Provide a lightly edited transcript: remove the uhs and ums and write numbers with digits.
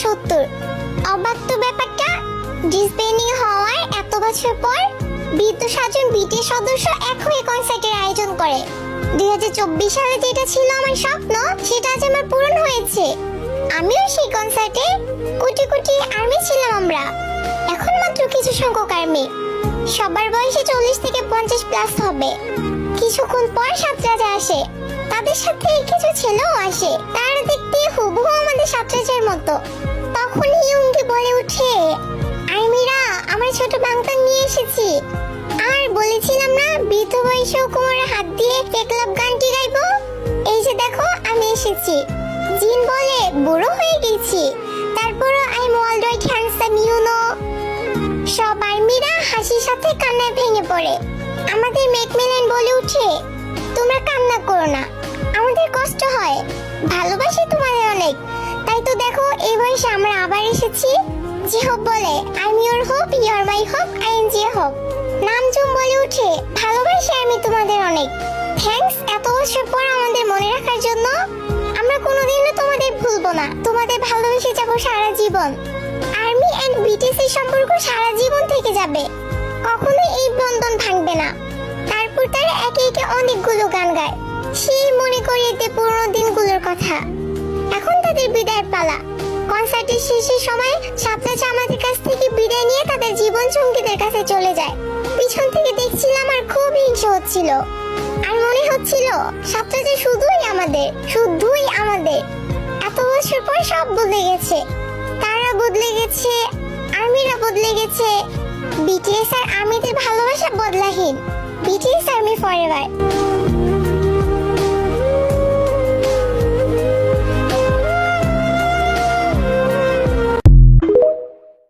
70। অবাক তো ব্যাপারটা, ডিসব্যান্ডিং হওয়ার এত বছর পর বৃদ্ধ সাতজন বিটিএস সদস্য এক হয়ে কনসার্টের আয়োজন করে। 2024 সালে যেটা ছিল আমার স্বপ্ন সেটা আজ আমার পূরণ হয়েছে। আমিও সেই কনসার্টে কোটি কোটি আর্মি ছিলাম আমরা। এখন মাত্র কিছু সংখ্যক আর্মি, সবার বয়সে 40 থেকে 50 প্লাস হবে। কিছুক্ষণ পর সাত রাজা আসে, তাদের সাথে কিছু ছেলেও আসে। তারা দেখতে হুবহু আমাদের সাত রাজার মতো। তখন ইয়ুঙ্গি বলে উঠে, আর্মিরা আমার ছোট বাংতা নিয়ে এসেছি। আর বলেছিলাম না বৃদ্ধ বয়সেও কোমরে হাত দিয়ে একলাপ গানটি গাইবো, এই যে দেখো আমি এসেছি। জিন বলে বুড়ো হয়ে গেছি, তারপরও I am alright handsome you know. সব আর্মিরা হাসির সাথে কান্নায় ভেঙে পড়ে। আমাদের ম্যাকমিলান বলে উঠে, তোমরা কান্না করো না, আমাদের কষ্ট হয়, ভালোবাসি তোমাদের অনেক। তাই তো দেখো এই বয়সে আমরা আবার এসেছি। জিহব বলে, I am your hope, you are my hope, I am J Hope. Namjoon বলে উঠে, ভালোবাসি আমি তোমাদের অনেক। থ্যাঙ্কস এত বছর পর আমাদের মনে রাখার জন্য। আমরা কোনোদিনও তোমাদের ভুলবো না, তোমাদের ভালোবেসে যাবো সারা জীবন। আর্মি এন্ড বিটিএস এর সম্পর্ক সারা জীবন থেকে যাবে, কখনো এই বন্ধন ভাঙবে না। তারপর তারা একে একে অনেকগুলো গান গায়, সেই মনে করিয়ে দেয় পুরোনো দিনগুলোর কথা। এখন তাদের বিদায়ের পালা। কনসার্টের শেষের সময় সাতরাজা আমাদের কাছ থেকে বিদায় নিয়ে তাদের জীবন সঙ্গীদের কাছে চলে যায়। পিছন থেকে দেখছিলাম আর খুব হিংসা হচ্ছিল, আর মনে হচ্ছিল সাতরাজা শুধুই আমাদের, শুধুই আমাদের। এত বছর পর সব বদলে গেছে, তারা বদলে গেছে, আর্মিরা বদলে গেছে। বিটিএস আর আর্মিদের ভালোবাসা বদলাহীন। BTS army forever.